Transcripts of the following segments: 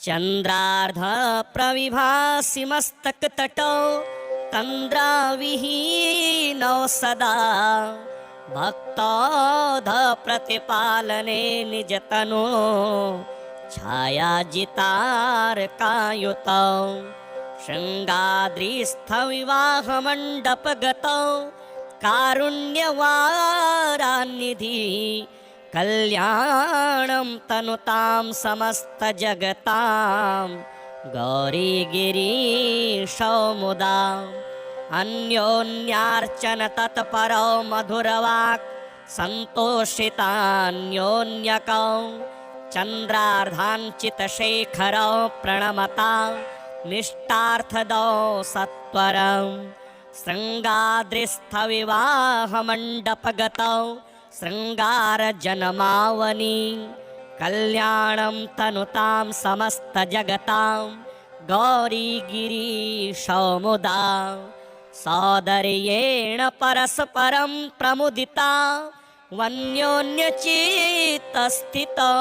चंद्रार्ध प्रविभासि मस्तकतटौ तन्द्राविहीनौ सदा भक्तौध प्रतिपालने निजतनो छायाजितारकायुतौ शृङ्गाद्रिस्थविवाहमण्डपगतौ कारुण्यवारान्निधि कल्याणं तनुतां समस्तजगतां गौरीगिरीशौ मुदा अन्योन्यार्चन तत्परौ मधुरवाक् सन्तोषितान्योन्यकौ चन्द्रार्धाञ्चितशेखरौ प्रणमता निष्ठार्थदौ सत्वरं शृङ्गाद्रिस्थविवाहमण्डपगतौ शृङ्गारजनमावनी कल्याणं तनुतां समस्तजगतां गौरीगिरीशौ मुदा सौदर्येण परस्परं प्रमुदिता वन्योन्यचित्तस्थितौ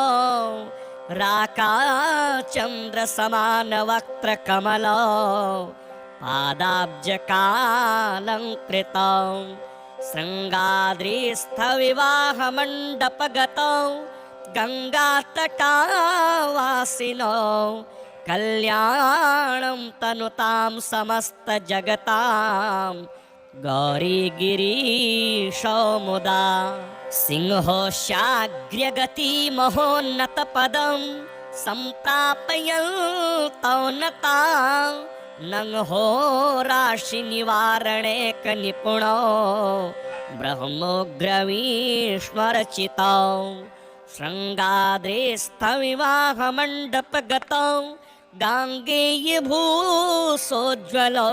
राकाचन्द्रसमानवक्त्रकमलौ पादाब्जकालङ्कृतौ शृङ्गाद्रिस्थविवाहमण्डपगतौ गङ्गातटावासिनौ कल्याणं तनुतां समस्तजगतां गौरीगिरीशौ मुदा सिंहोशाग्र्यगतिमहोन्नतपदं सम्प्रापयन्तौ नतां नंहो राशिनिवारणेकनिपुणौ ब्रह्मोग्रवीश्वरचितौ शृङ्गाद्रिस्थविवाहमण्डपगतौ गाङ्गेयभूसोज्ज्वलौ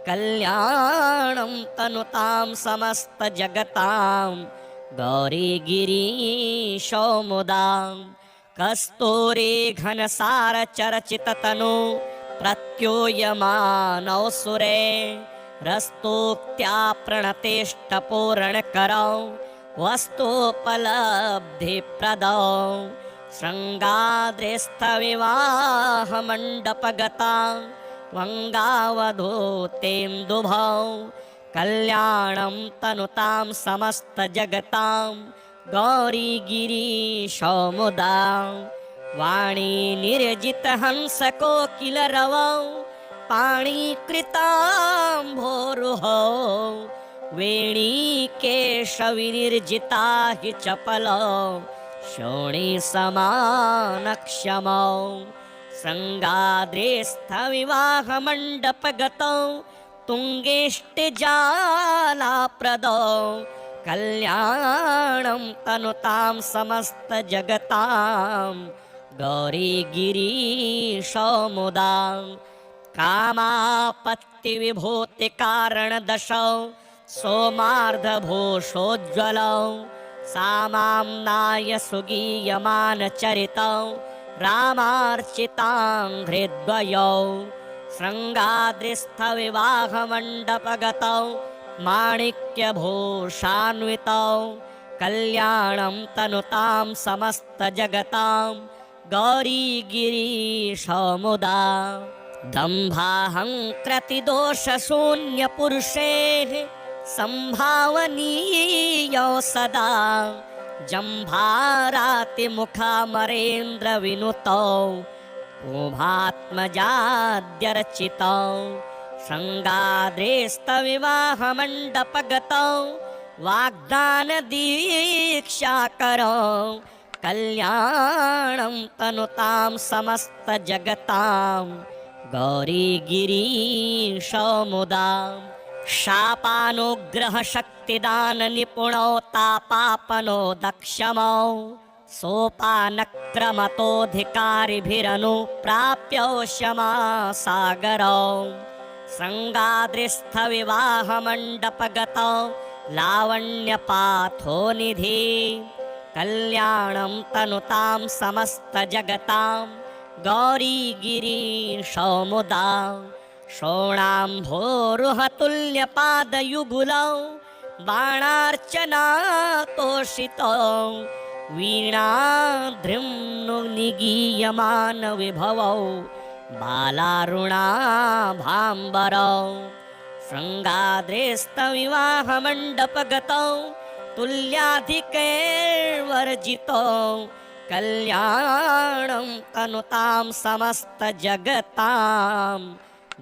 कल्याणं तनुतां समस्तजगतां गौरीगिरीशौ मुदा कस्तूरी घनसारचरचिततनु प्रत्यूयमानौ सुरे रस्तोक्त्या प्रणतेष्टपूरणकरौ वस्तुपलब्धिप्रदौ शृङ्गाद्रिस्थविवाहमण्डपगता वङ्गावधूतेन्दुभौ कल्याणं तनुतां समस्तजगतां गौरीगिरीशौ मुदा वाणी निर्जितहंसकोकिलरवौ पाणिकृताम्भोरुहौ वेणीकेशविनिर्जिता हि चपलौ शोणीसमानक्षमौ शृङ्गाद्रिस्थविवाहमण्डपगतौ तुङ्गेष्टिजालाप्रदौ कल्याणं तनुतां समस्तजगतां गौरीगिरीशौ मुदा कामापत्तिविभूतिकारणदशौ सोमार्धभूषोज्ज्वलौ सामाम्नाय सुगीयमानचरितौ रामार्चिताङ्घ्रिद्वयौ शृङ्गाद्रिस्थविवाहमण्डपगतौ माणिक्यभूषान्वितौ कल्याणं तनुतां समस्तजगतां गौरीगिरीशौ मुदा दम्भाहङ्कृतिदोषशून्यपुरुषेः सम्भावनीयौ सदा जम्भारातिमुखामरेन्द्रविनुतौ उभात्मजाद्यर्चितौ शृङ्गाद्रिस्थविवाहमण्डपगतौ वाग्दानदीक्षाकरौ कल्याणं तनुतां समस्तजगतां गौरीगिरीशौ मुदा शापानुग्रहशक्तिदाननिपुणौ तापापनो दक्षमौ सोपानक्रमतोऽधिकारिभिरनुप्राप्यौ क्षमासागरौ शृङ्गाद्रिस्थविवाहमण्डपगतौ लावण्यपाथोनिधि कल्याणं तनुतां समस्तजगतां गौरीगिरीशौ मुदा शोणाम्भोरुहतुल्यपादयुगुलौ बाणार्चनातोषितौ वीणाद्रिम्नु निगीयमान विभवौ बालारुणाभाम्बरौ शृङ्गाद्रेस्तविवाहमण्डपगतौ तुल्याधिकैर्वर्जितौ कल्याणं तनुतां समस्तजगतां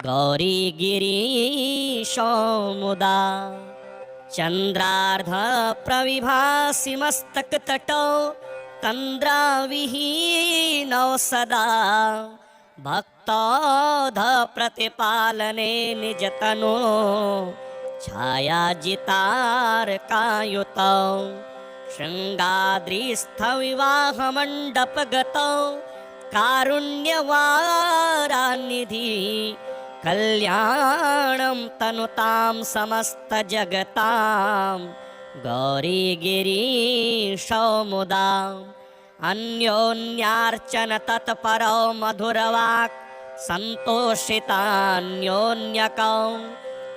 गौरीगिरीशो मुदा चन्द्रार्धप्रविभासि मस्तकतटौ तन्द्राविहीनौ सदा भक्तौध प्रतिपालने निजतनो छायाजितारकायुतौ शृङ्गाद्रिस्थविवाहमण्डपगतौ कारुण्यवारानिधि कल्याणं तनुतां समस्तजगतां गौरीगिरीशो मुदा अन्योन्यार्चन तत्परौ मधुरवाक् सन्तोषितान्योन्यकौ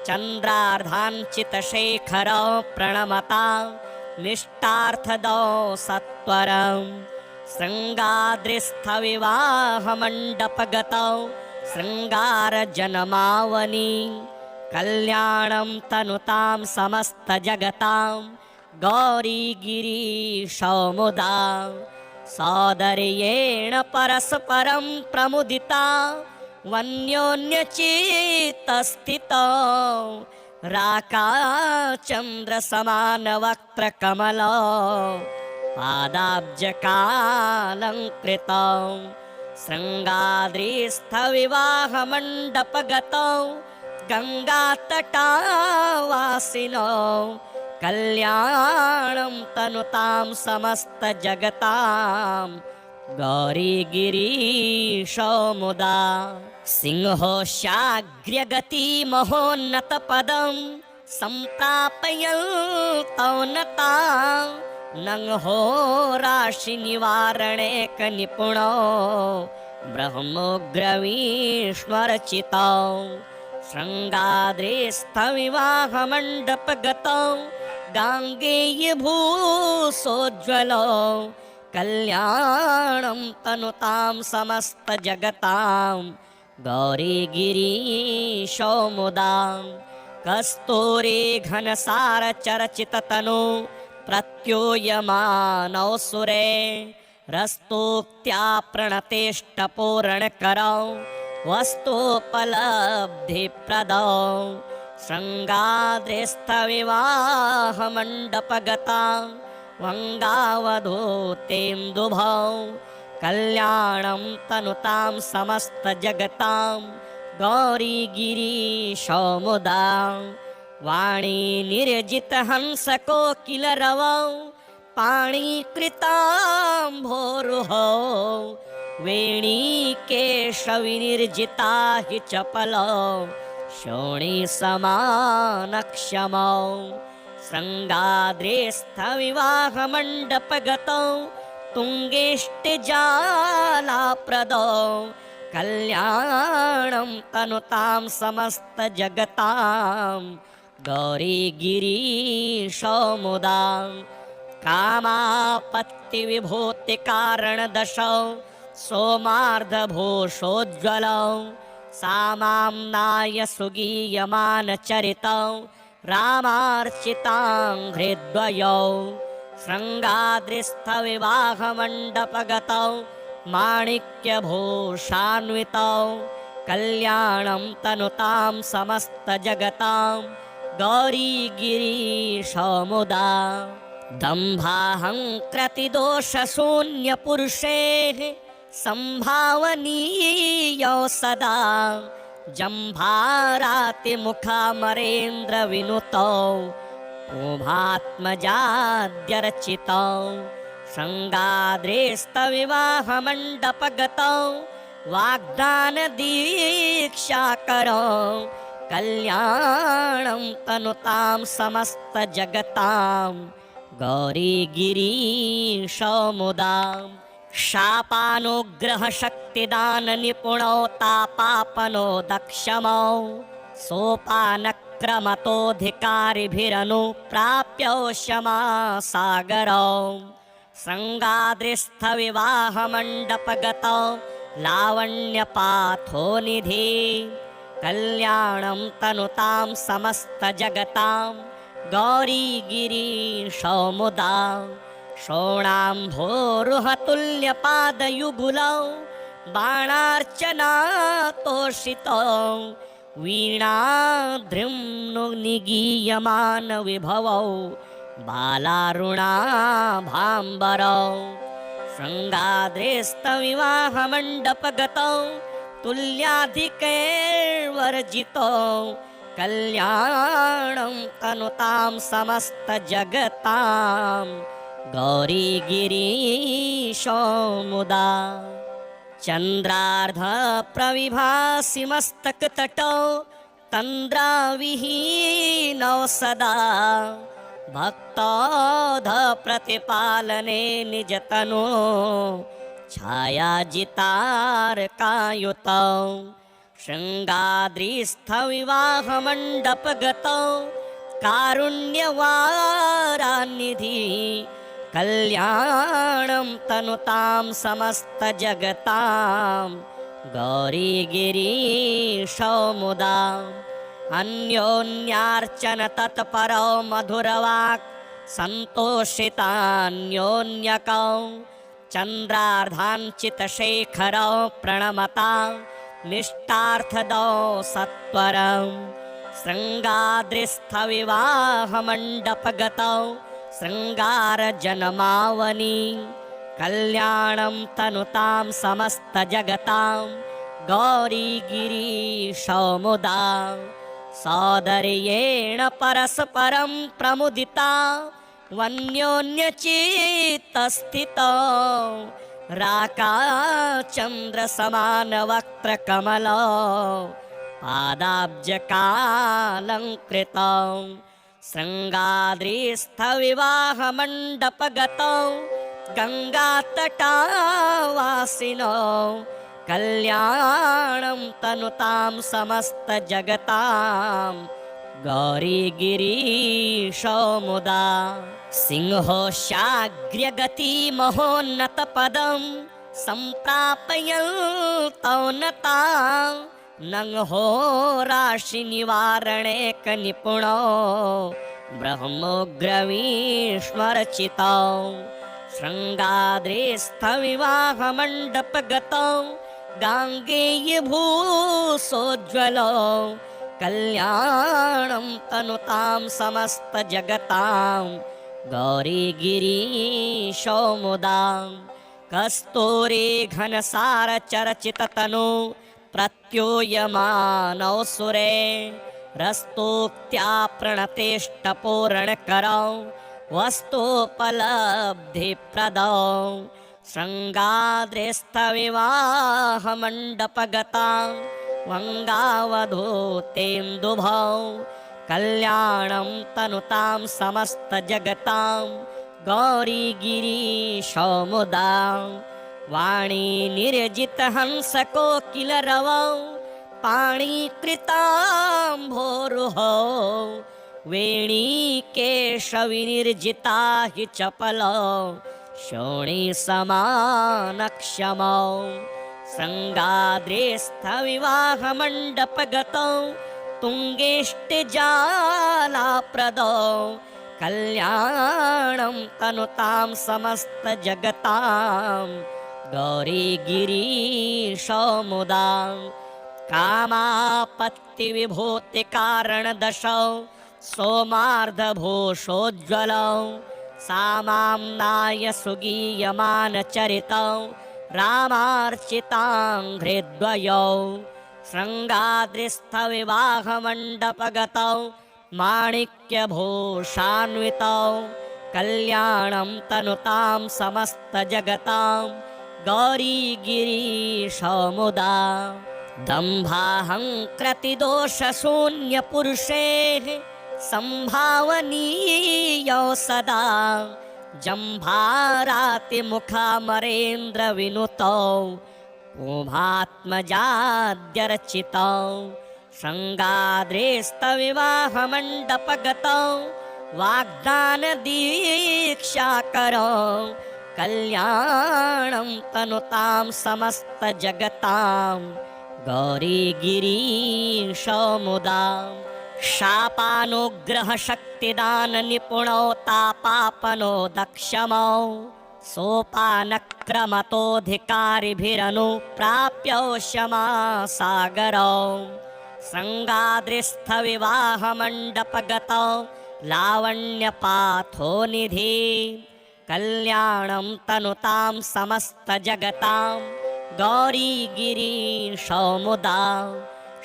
चन्द्रार्धाञ्चितशेखरौ प्रणमता निष्ठार्थदौ सत्वरं शृङ्गाद्रिस्थविवाहमण्डपगतौ शृङ्गारजनमावनी कल्याणं तनुतां समस्तजगतां गौरीगिरीशो मुदा सौदर्येण परस्परं प्रमुदिता वन्योन्यचित्तस्थितौ राकाचन्द्रसमानवक्त्रकमलौ पादाब्जकालङ्कृतौ शृङ्गाद्रिस्थविवाहमण्डपगतौ गङ्गातटावासिनौ कल्याणं तनुतां समस्तजगतां गौरीगिरीशो मुदा सिंहोशाग्र्यगतिमहोन्नतपदं सम्प्रापयन्तौ नतां नंहोराशिनिवारणेकनिपुणौ ब्रह्मोग्रवीश्वरचितौ शृङ्गाद्रिस्थविवाहमण्डपगतौ गाङ्गेयभूसोज्ज्वलौ कल्याणं तनुतां समस्तजगतां गौरीगिरीशो मुदा कस्तूरी घनसारचरचिततनु प्रत्यूयमानौ सुरे रस्तोक्त्या प्रणतेष्टपूरणकरौ वस्तुपलब्धिप्रदौ शृङ्गाद्रिस्थविवाहमण्डपगता वङ्गावधूतेन्दुभौ कल्याणं तनुतां समस्तजगतां गौरीगिरीशो मुदा वाणी निर्जितहंसकोकिलरवौ पाणिकृताम्भोरुहौ वेणीकेशविनिर्जिता हि चपलौ शोणीसमानक्षमौ शृङ्गाद्रिस्थविवाहमण्डपगतौ तुङ्गेष्टिजालाप्रदौ कल्याणं तनुतां समस्तजगतां गौरीगिरीशो मुदा कामापत्तिविभूतिकारणदशौ सोमार्धभूषोज्ज्वलौ सामाम्नाय सुगीयमानचरितौ रामार्चिताङ्घ्रिद्वयौ शृङ्गाद्रिस्थविवाहमण्डपगतौ माणिक्यभूषान्वितौ कल्याणं तनुतां समस्तजगतां गौरीगिरीशो मुदा दम्भाहङ्कृतिदोषशून्यपुरुषेः सम्भावनीयौ सदा जम्भारातिमुखामरेन्द्रविनुतौ उभात्मजाद्यर्चितौ शृङ्गाद्रिस्थविवाहमण्डपगतौ वाग्दानदीक्षाकरौ कल्याणं तनुतां समस्तजगतां गौरीगिरीशो मुदा शापानुग्रहशक्तिदाननिपुणौ तापापनो दक्षमौ सोपानक्रमतोऽधिकारिभिरनुप्राप्यौ क्षमासागरौ शृङ्गाद्रिस्थविवाहमण्डपगतौ लावण्यपाथोनिधि कल्याणं तनुतां समस्तजगतां गौरीगिरीशौ मुदा शोणाम्भोरुहतुल्यपादयुगुलौ बाणार्चनातोषितौ वीणाद्रिम्नुनिगीयमानविभवौ बालारुणाभाम्बरौ शृङ्गाद्रेस्तविवाहमण्डपगतौ तुल्याधिकैर्वर्जितौ कल्याणं तनुतां समस्तजगतां गौरीगिरीशौ मुदा चन्द्रार्धप्रविभासि मस्तकतटौ तन्द्राविहीनौ सदा भक्तौध-प्रतिपालने निजतनो छायाजितारकायुतौ शृङ्गाद्रिस्थविवाहमण्डपगतौ कारुण्यवारानिधि कल्याणं तनुतां समस्तजगतां गौरीगिरीशौ मुदा अन्योन्यार्चन तत्परौ मधुरवाक् सन्तोषितान्योन्यकौ चन्द्रार्धाञ्चितशेखरौ प्रणमता निष्ठार्थदौ सत्वरं शृङ्गाद्रिस्थविवाहमण्डपगतौ शृङ्गारजनमावनि कल्याणं तनुतां समस्तजगतां गौरीगिरीशौ मुदा सौदर्येण परस्परं प्रमुदिता वन्योन्यचित्तस्थितौ राकाचन्द्रसमानवक्त्रकमलौ पादाब्जकालङ्कृतौ शृङ्गाद्रिस्थविवाहमण्डपगतौ गङ्गातटावासिनौ कल्याणं तनुतां समस्तजगतां गौरीगिरीशौ मुदा सिंहोशाग्र्यगतिमहोन्नतपदं सम्प्रापयन्तौ नतां नंहोराशिनिवारणेकनिपुणौ ब्रह्मोग्रवीश्वरचितौ शृङ्गाद्रिस्थविवाहमण्डपगतौ गाङ्गेयभूसोज्ज्वलौ कल्याणं तनुतां समस्तजगतां गौरीगिरीशौ मुदा कस्तूरी घनसारचरचिततनु प्रत्यूयमानौ सुरे रस्तोक्त्या प्रणतेष्टपूरणकरौ वस्तुपलब्धिप्रदौ शृङ्गाद्रिस्थविवाहमण्डपगतां वङ्गावधूतेन्दुभौ कल्याणं तनुतां समस्तजगतां गौरीगिरीशौ मुदा वाणी निर्जितहंसकोकिलरवौ पाणिकृताम्भोरुहौ वेणीकेशविनिर्जिता हि चपलौ शोणीसमानक्षमौ शृङ्गाद्रिस्थविवाहमण्डपगतौ तुङ्गेष्टिजालाप्रदौ कल्याणं तनुतां समस्तजगतां गौरीगिरीशौ मुदा कामापत्तिविभूतिकारणदशौ सोमार्धभूषोज्ज्वलौ सामाम्नाय सुगीयमानचरितौ रामार्चिताङ्घ्रिद्वयौ शृङ्गाद्रिस्थविवाहमण्डपगतौ माणिक्यभूषान्वितौ कल्याणं तनुतां समस्तजगतां गौरीगिरीशौ मुदा दम्भाहङ्कृतिदोषशून्यपुरुषेः सम्भावनीयौ सदा जम्भारातिमुखामरेन्द्रविनुतौ उभात्मजाद्यर्चितौ शृङ्गाद्रिस्थविवाहमण्डपगतौ वाग्दानदीक्षाकरौ कल्याणं तनुतां समस्तजगतां गौरीगिरीशमुदा शापानुग्रहशक्तिदाननिपुणो तापापनो दक्षमौ सोपानक्रमतोऽधिकारिभिरनुप्राप्योष्यमासागरौ शृङ्गाद्रिस्थविवाहमण्डपगतौ लावण्यपाथोनिधि कल्याणं तनुतां समस्तजगतां गौरीगिरीशमुदा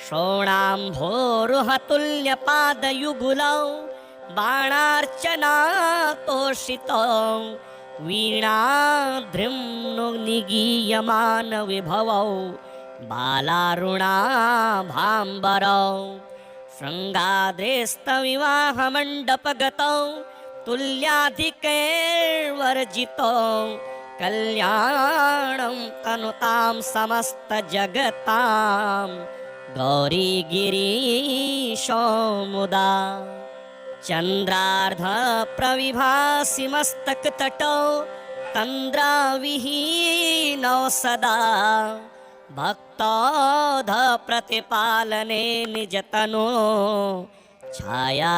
शोणाम्भोरुहतुल्यपादयुगुलौ बाणार्चनातोषितौ वीणाद्रिं निगीयमानविभवौ बालारुणाभाम्बरौ शृङ्गाद्रेस्तविवाहमण्डपगतौ तुल्याधिकैर्वर्जितौ कल्याणं तनुतां समस्तजगतां गौरीगिरीशमुदा चन्द्रार्धप्रविभासि मस्तकतटौ तन्द्राविहीनौ सदा भक्तौधप्रतिपालने निजतनो छायाजितार्कायुतौ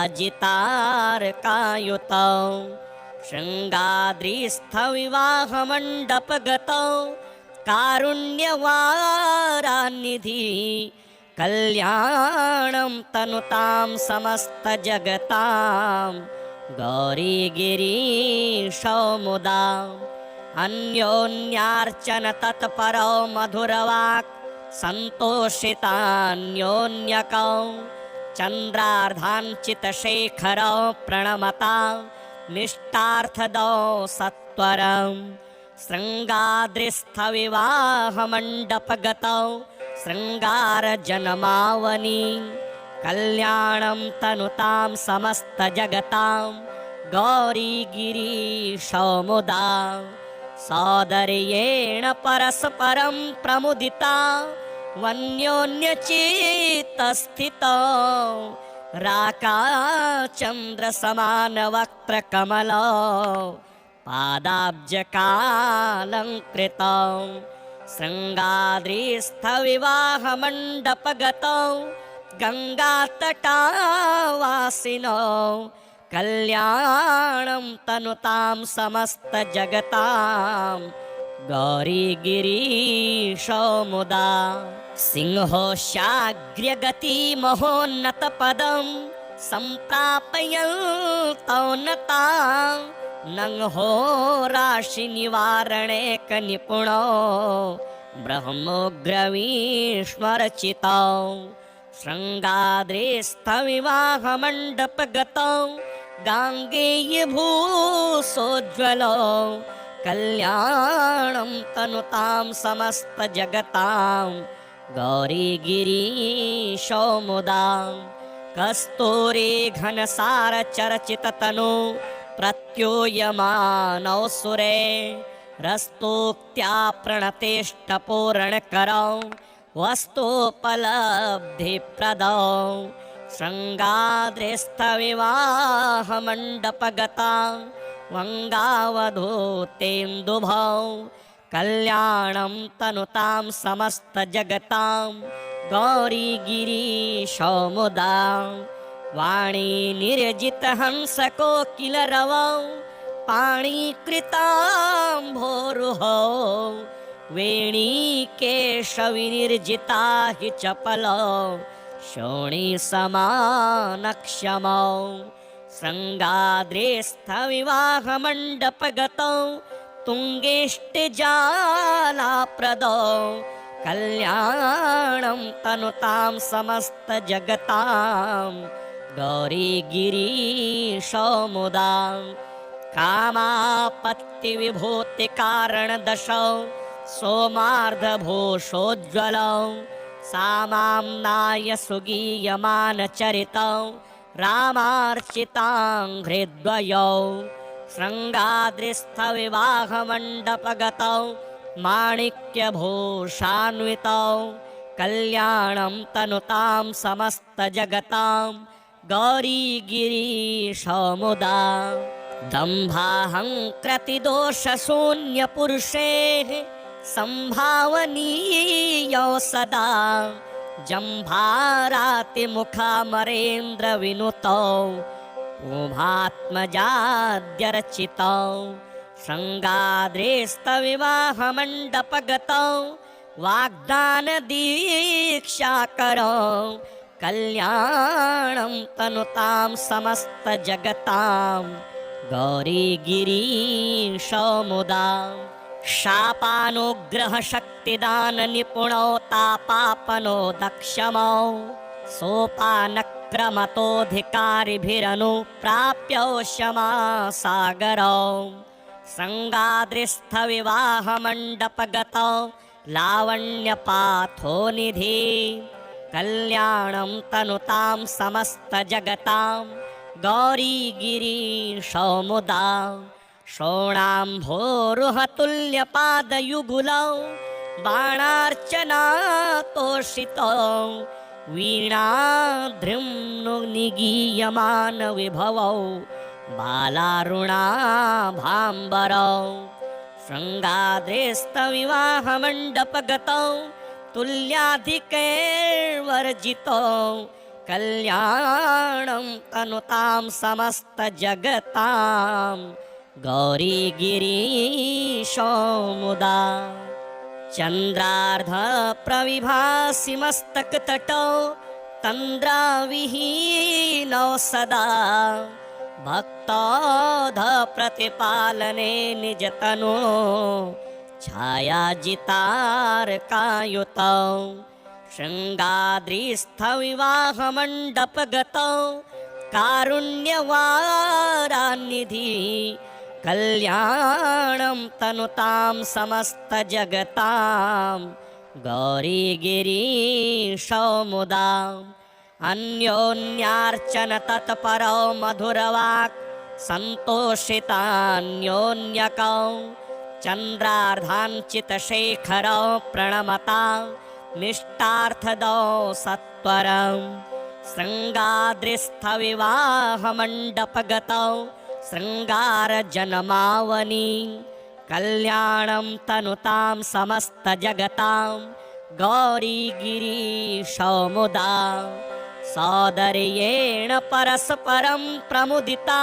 शृङ्गाद्रिस्थविवाहमण्डपगतौ कारुण्यवारानिधि कल्याणं तनुतां समस्तजगतां गौरीगिरीशमुदा अन्योन्यार्चन तत्परौ मधुरवाक् सन्तोषितान्योन्यकौ चन्द्रार्धाञ्चितशेखरौ प्रणमता निष्ठार्थदौ सत्वरं शृङ्गाद्रिस्थविवाहमण्डपगतौ शृङ्गारजनमावनि कल्याणं तनुतां समस्तजगतां गौरीगिरीशमुदा सौदर्येण परस्परं प्रमुदिता वन्योन्यचित्तस्थितौ राकाचन्द्रसमानवक्त्रकमलौ पादाब्जकालङ्कृतौ शृङ्गाद्रिस्थविवाहमण्डपगतौ गङ्गातटावासिनौ कल्याणं तनुतां समस्तजगतां गौरीगिरीशमुदा सिंहोशाग्र्यगतिमहोन्नतपदं सम्प्रापयन्तौ नतां नंहो राशिनिवारणे कनिपुणो ब्रह्मोग्रवीश्वरचितौ शृङ्गाद्रिस्थविवाहमण्डपगतौ गाङ्गेयभूसोज्ज्वलौ कल्याणं तनुतां समस्तजगतां गौरीगिरीशमुदा कस्तूरी घनसारचर्चिततनु प्रत्यूयमानौ सुरे रस्तोक्त्या प्रणतेष्टपूरणकरौ वस्तुपलब्धिप्रदौ शृङ्गाद्रिस्थविवाहमण्डपगता वङ्गावधूतेन्दुभौ कल्याणं तनुतां समस्तजगतां गौरीगिरीशमुदा वाणी निर्जितहंसकोकिलरवौ पाणिकृताम्भोरुहौ वेणीकेशविनिर्जिता हि चपलौ शोणीसमानक्षमौ शृङ्गाद्रिस्थविवाहमण्डपगतौ तुङ्गेष्टिजालाप्रदौ कल्याणं तनुतां समस्तजगतां गौरीगिरीशमुदा कामापत्तिविभूतिकारणदशौ सोमार्धभूषोज्ज्वलौ सामाम्नाय सुगीयमानचरितौ रामार्चिताङ्घ्रिद्वयौ शृङ्गाद्रिस्थविवाहमण्डपगतौ माणिक्यभूषान्वितौ कल्याणं तनुतां समस्तजगतां गौरीगिरीशमुदा दम्भाहङ्कृतिदोषशून्यपुरुषेः सम्भावनीयो सदा जम्भारातिमुखामरेन्द्रविनुतौ उभात्मजाद्यर्चितौ शृङ्गाद्रेस्तविवाहमण्डपगतौ वाग्दानदीक्षाकरौ कल्याणं तनुतां समस्तजगतां गौरीगिरीशो मुदा शापानुग्रहशक्तिदाननिपुणौ तापापनो दक्षमौ सोपानक्रमतोऽधिकारिभिरनुप्राप्यौ क्षमासागरौ शृङ्गाद्रिस्थविवाहमण्डपगतौ लावण्यपाथो निधि कल्याणं तनुतां समस्तजगतां गौरीगिरीशो मुदा शोणाम्भोरुहतुल्यपादयुगुलौ बाणार्चनातोषितौ वीणाद्रिं निगीयमानविभवौ बालारुणाभाम्बरौ शृङ्गाद्रेस्तविवाहमण्डपगतौ तुल्याधिकैर्वर्जितौ कल्याणं तनुतां समस्तजगतां गौरीगिरीशो मुदा चन्द्रार्धप्रविभासि मस्तकतटौ तन्द्राविहीनौ सदा भक्तौधप्रतिपालने निजतनो छायाजितारकायुतौ शृङ्गाद्रिस्थविवाहमण्डपगतौ कारुण्यवारान्निधि कल्याणं तनुतां समस्तजगतां गौरीगिरीशो मुदा अन्योन्यार्चन तत्परौ मधुरवाक् सन्तोषितान्योन्यकौ चन्द्रार्धाञ्चितशेखरौ प्रणमतां निष्टार्थदौ सत्वरं शृङ्गाद्रिस्थविवाहमण्डपगतौ शृङ्गारजनमावनी कल्याणं तनुतां समस्तजगतां गौरीगिरीशो मुदा सौदर्येण परस्परं प्रमुदिता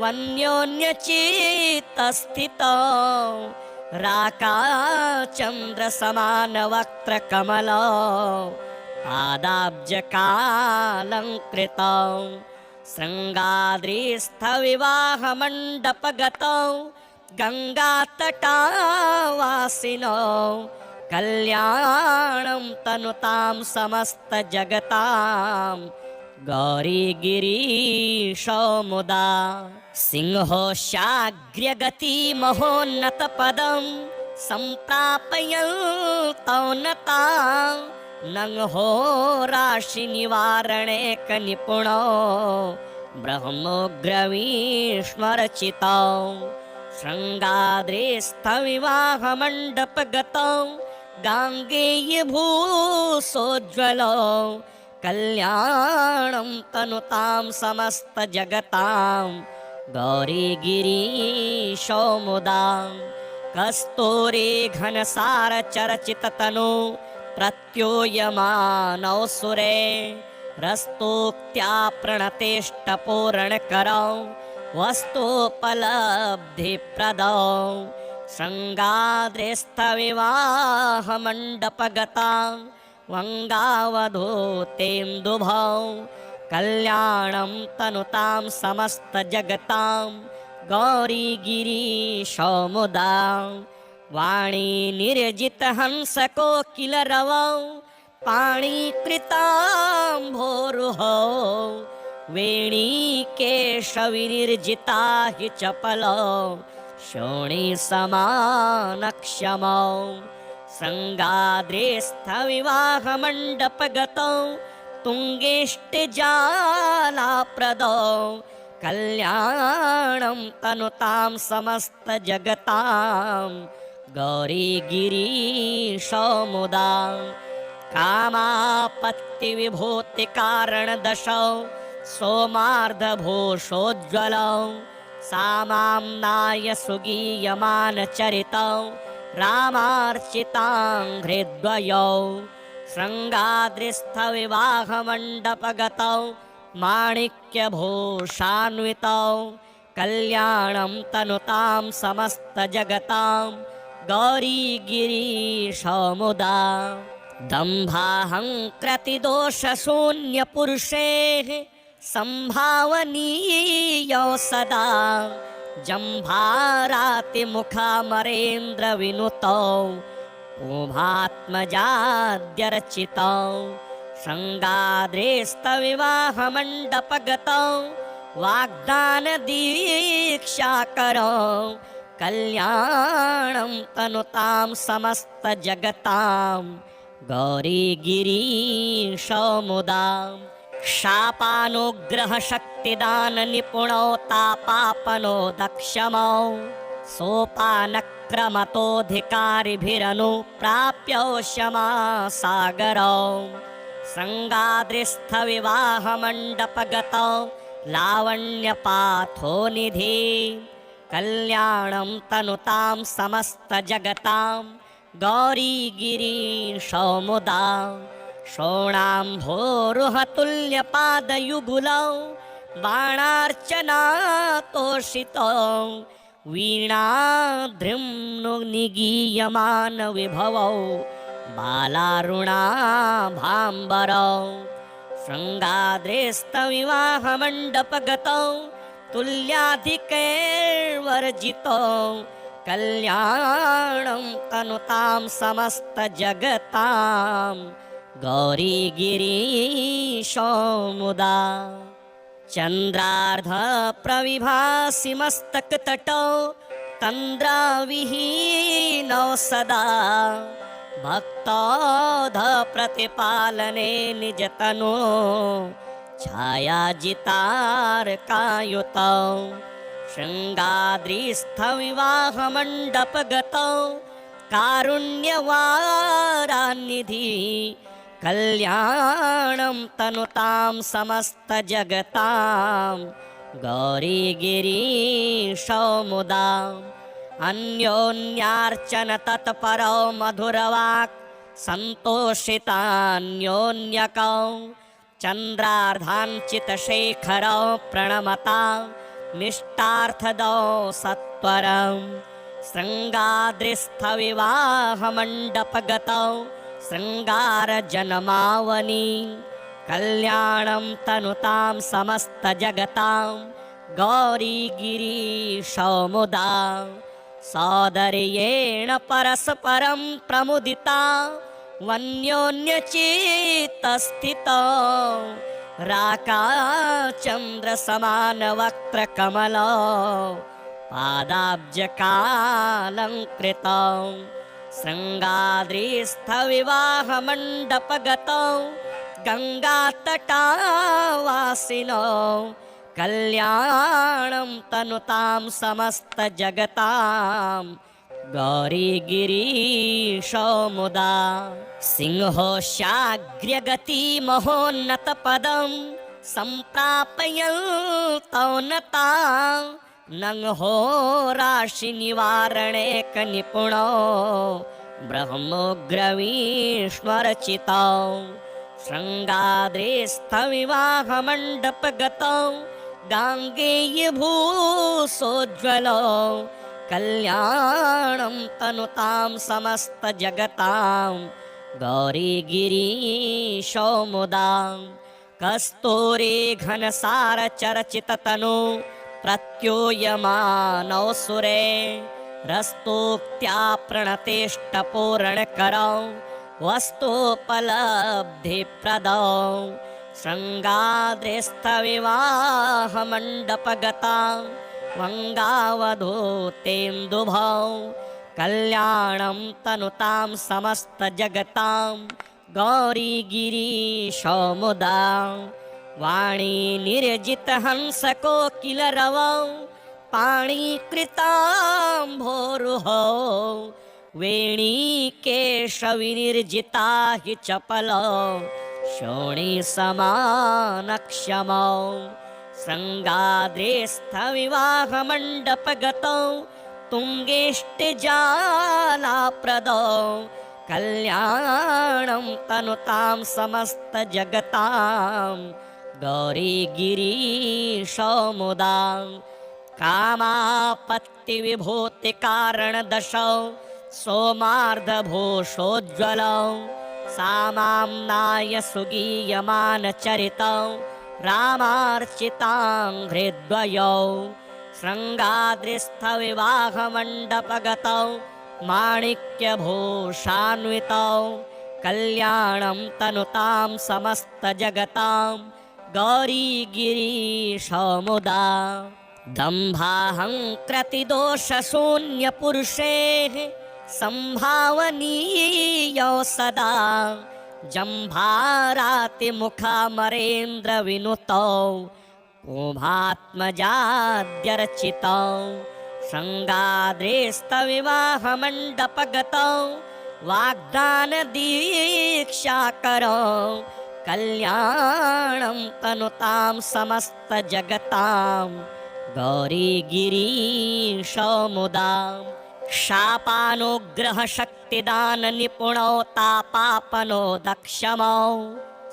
वन्योन्यचित्तस्थितौ राकाचन्द्रसमानवक्त्रकमलौ पादाब्जकालङ्कृतौ शृङ्गाद्रिस्थविवाहमण्डपगतौ गङ्गातटावासिनौ कल्याणं तनुतां समस्तजगतां गौरीगिरीशो मुदा सिंहोशाग्र्यगतिमहोन्नतपदं सम्प्रापयन्तौ नतां नंहोराशिनिवारणेकनिपुणौ ब्रह्मोग्रवीश्वरचितौ शृङ्गाद्रिस्थविवाहमण्डपगतौ गाङ्गेयभूसोज्ज्वलौ कल्याणं तनुतां समस्तजगतां गौरीगिरीशो मुदा कस्तूरी घनसारचरचिततनु प्रत्यूयमानौ सुरे रस्तोक्त्या प्रणतेष्टपूरणकरौ वस्तुपलब्धिप्रदौ शृङ्गाद्रिस्थविवाहमण्डपगतां वङ्गावधूतेन्दुभौ कल्याणं तनुतां समस्तजगतां गौरीगिरीशो मुदा वाणी निर्जितहंसकोकिलरवौ पाणिकृताम्भोरुहौ वेणीकेशविनिर्जिता हि चपलौ शोणीसमानक्षमौ शृङ्गाद्रिस्थविवाहमण्डपगतौ तुङ्गेष्टिजालाप्रदौ कल्याणं तनुतां समस्तजगतां गौरीगिरीशो मुदा कामापत्तिविभूतिकारणदशौ सोमार्धभूषोज्ज्वलौ सामाम्नाय सुगीयमानचरितौ रामार्चिताङ्घ्रिद्वयौ शृङ्गाद्रिस्थविवाहमण्डपगतौ माणिक्यभूषान्वितौ कल्याणं तनुतां समस्तजगतां गौरीगिरीशौ मुदा दम्भाहङ्कृतिदोषशून्यपुरुषेः सम्भावनीयौ सदा जम्भारातिमुखामरेन्द्रविनुतौ उभात्मजाद्यर्चितौ शृङ्गाद्रेस्तविवाहमण्डपगतौ वाग्दानदीक्षाकरौ कल्याणं तनुतां समस्तजगतां गौरीगिरीशौ मुदा शापानुग्रहशक्तिदाननिपुणौ तापापनो दक्षमौ सोपानक्रमतोऽधिकारिभिरनुप्राप्यौ क्षमासागरौ शृङ्गाद्रिस्थविवाहमण्डपगतौ लावण्यपाथोनिधि कल्याणं तनुतां समस्तजगतां गौरीगिरीशौ मुदा शोणाम्भोरुहतुल्यपादयुगुलौ बाणार्चनातोषितौ वीणाद्रिम्नुनिगीयमानविभवौ बालारुणाभाम्बरौ शृङ्गाद्रेस्तविवाहमण्डपगतौ तुल्याधिकैर्वर्जितौ कल्याणं तनुतां समस्तजगतां गौरीगिरीशौ मुदा चन्द्रार्धप्रविभासि मस्तकतटौ तन्द्राविहीनौ सदा भक्तौधप्रतिपालने निजतनो छायाजितार्कायुतौ शृङ्गाद्रिस्थविवाहमण्डपगतौ कारुण्यवारान्निधि कल्याणं तनुतां समस्तजगतां गौरीगिरीशौ मुदा अन्योन्यार्चन तत्परौ मधुरवाक् सन्तोषितान्योन्यकौ चन्द्रार्धाञ्चितशेखरौ प्रणमता मिष्टार्थदौ सत्वरं शृङ्गाद्रिस्थविवाहमण्डपगतौ शृङ्गारजनमावनि कल्याणं तनुतां समस्तजगतां गौरीगिरीशौ मुदा सौदर्येण परस्परं प्रमुदिता वन्योन्यचित्तस्थितौ राकाचन्द्रसमानवक्त्रकमलौ पादाब्जकालङ्कृतौ शृङ्गाद्रिस्थविवाहमण्डपगतौ गङ्गातटावासिनौ कल्याणं तनुतां समस्तजगतां गौरीगिरीशौ मुदा सिंहोशाग्र्यगतिमहोन्नतपदं सम्प्रापयन्तौ नता नंहोराशिनिवारणेकनिपुणौ ब्रह्मोग्रवीश्वरचितौ शृङ्गाद्रिस्थविवाहमण्डपगतौ गाङ्गेयभूसोज्ज्वलौ कल्याणं तनुतां समस्तजगतां गौरीगिरीशौ मुदा कस्तूरी घनसारचरचिततनु प्रत्यूयमानौ सुरे रस्तोक्त्या प्रणतेष्टपूरणकरौ वस्तुपलब्धिप्रदौ शृङ्गाद्रिस्थविवाहमण्डपगता वङ्गावधूतेन्दुभौ कल्याणं तनुतां समस्तजगतां गौरीगिरीशौ मुदा वाणी निर्जितहंसकोकिलरवौ पाणिकृताम्भोरुहौ वेणीकेशविनिर्जिता हि चपलौ शोणीसमानक्षमौ शृङ्गाद्रेस्थविवाहमण्डपगतौ तुङ्गेष्टिजालाप्रदौ कल्याणं तनुतां समस्तजगतां गौरीगिरीशमुदां कामापत्तिविभूतिकारणदशौ सोमार्धभूषोज्ज्वलौ सामाम्नाय सुगीयमानचरितौ रामार्चिताङ्घ्रिद्वयौ शृङ्गाद्रिस्थविवाहमण्डपगतौ माणिक्यभूषान्वितौ कल्याणं तनुतां समस्तजगतां गौरीगिरीशमुदा दम्भाहङ्कृतिदोषशून्यपुरुषेः सम्भावनीयौ सदा जम्भारातिमुखामरेन्द्रविनुतौ कुभात्मजाद्यर्चितौ शृङ्गाद्रेस्तविवाहमण्डपगतौ वाग्दानदीक्षाकरौ कल्याणं तनुतां समस्तजगतां गौरीगिरीशमुदा शापानुग्रहशक्तिदाननिपुणौ तापापनो दक्षमौ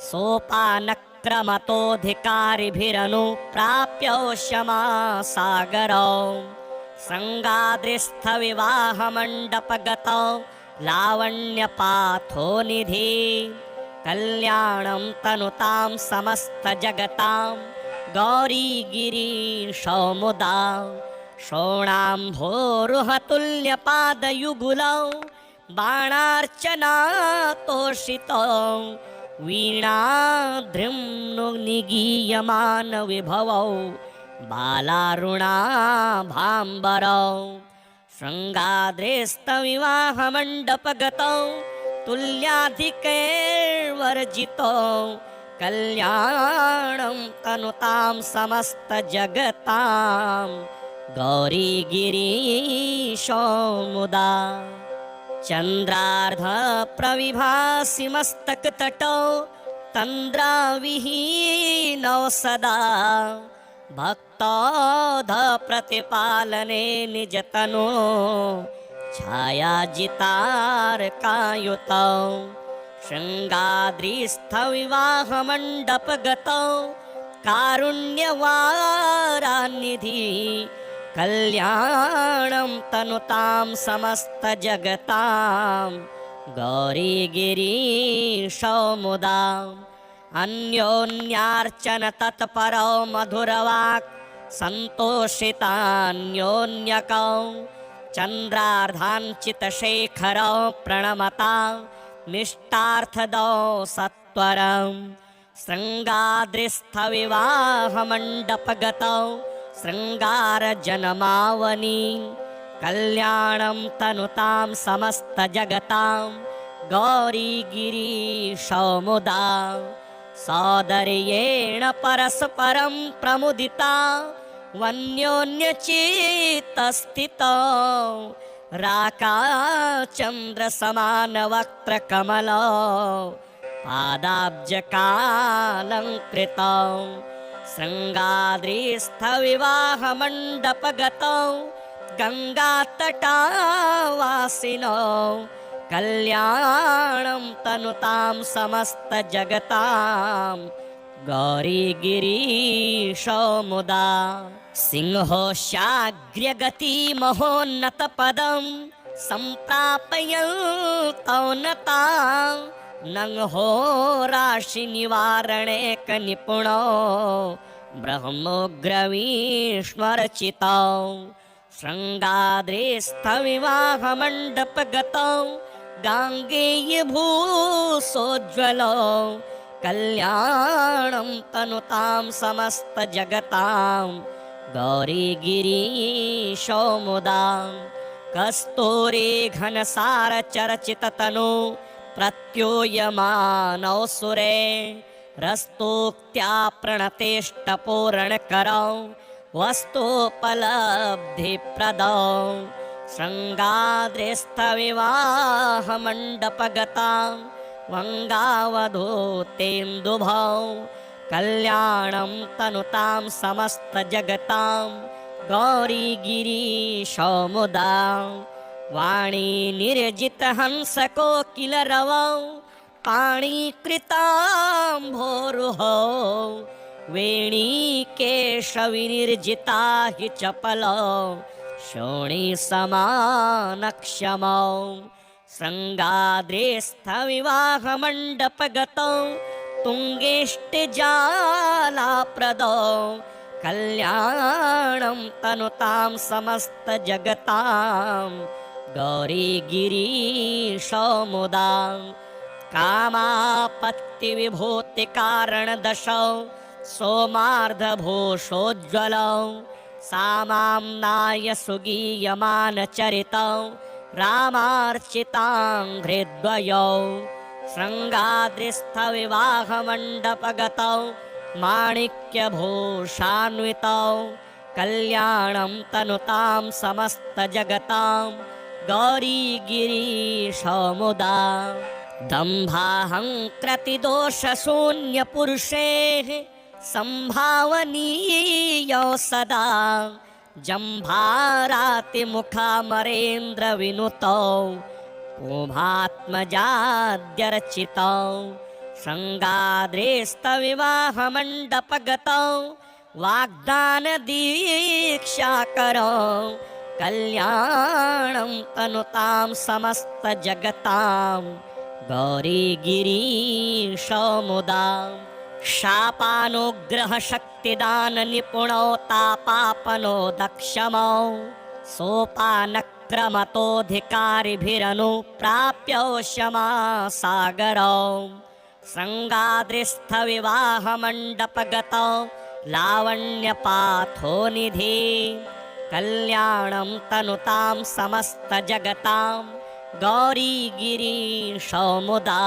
सोपानक्रमतोऽधिकारिभिरनुप्राप्यौ क्षमासागरौ शृङ्गाद्रिस्थविवाहमण्डपगतौ लावण्यपाथोनिधि कल्याणं तनुतां समस्तजगतां गौरीगिरीशमुदा शोणाम्भोरुहतुल्यपादयुगुलौ बाणार्चनातोषितौ वीणाद्रिम्नुनिगीयमानविभवौ बालारुणाभाम्बरौ शृङ्गाद्रेस्तविवाहमण्डपगतौ तुल्याधिकैर्वर्जितौ कल्याणं तनुतां समस्तजगतां गौरीगिरीशमुदा चन्द्रार्धप्रविभासि मस्तकतटौ तन्द्राविहीनौ सदा भक्तौधप्रतिपालने निजतनो छायाजितार्कायुतौ शृङ्गाद्रिस्थविवाहमण्डपगतौ कारुण्यवारानिधि कल्याणं तनुतां समस्तजगतां गौरीगिरीशमुदा अन्योन्यार्चन तत्परौ मधुरवाक् सन्तोषितान्योन्यकौ चन्द्रार्धाञ्चितशेखरौ प्रणमता निष्टार्थदौ सत्वरं शृङ्गाद्रिस्थविवाहमण्डपगतौ शृङ्गारजनमावनी कल्याणं तनुतां समस्तजगतां गौरीगिरीशमुदा सौदर्येण परस्परं प्रमुदिता वन्योन्यचित्तस्थितौ राकाचन्द्रसमानवक्त्रकमलौ पादाब्जकालङ्कृतौ शृङ्गाद्रिस्थविवाहमण्डपगतौ गङ्गातटावासिनौ कल्याणं तनुतां समस्तजगतां गौरीगिरीशमुदा सिंहोशाग्र्यगतिमहोन्नतपदं सम्प्रापयन्तौ नतां नंहो राशिनिवारणे कनिपुणौ ब्रह्मोग्रवीश्वरचितौ शृङ्गाद्रिस्थविवाहमण्डपगतौ गाङ्गेयभूसोज्ज्वलौ कल्याणं तनुतां समस्तजगतां गौरीगिरीशमुदा कस्तूरी घनसारचर्चिततनु प्रत्यूयमानौ सुरे रस्तोक्त्या प्रणतेष्टपूरणकरौ वस्तुपलब्धिप्रदौ शृङ्गाद्रिस्थविवाहमण्डपगतां वङ्गावधूतेन्दुभौ कल्याणं तनुतां समस्तजगतां गौरीगिरीशो मुदा वाणी निर्जितहंसकोकिलरवौ पाणिकृताम्भोरुहौ वेणीकेशविनिर्जिता हि चपलौ शोणिसमानक्षमौ शृङ्गाद्रेस्थविवाहमण्डपगतौ तुङ्गेष्टिजालाप्रदौ कल्याणं तनुतां समस्तजगतां गौरीगिरीशो मुदा कामापत्तिविभूतिकारणदशौ सोमार्धभूषोज्ज्वलौ सामाम्नाय सुगीयमानचरितौ रामार्चिताङ्घ्रिद्वयौ शृङ्गाद्रिस्थविवाहमण्डपगतौ माणिक्यभूषान्वितौ कल्याणं तनुतां समस्तजगतां गौरीगिरीशो मुदा दम्भाहङ्कृतिदोषशून्यपुरुषेः सम्भावनीयौ सदा जम्भारातिमुखामरेन्द्रविनुतौ पुभात्मजाद्यर्चितौ शृङ्गाद्रेस्तविवाहमण्डपगतौ वाग्दानदीक्षाकरौ कल्याणं तनुतां समस्तजगतां गौरीगिरीशो मुदा शापानुग्रहशक्तिदाननिपुणौ तापापनो दक्षमौ सोपानक्रमतोऽधिकारिभिरनुप्राप्यौ क्षमासागरौ शृङ्गाद्रिस्थविवाहमण्डपगतौ लावण्यपाथोनिधि कल्याणं तनुतां समस्तजगतां गौरीगिरीशो मुदा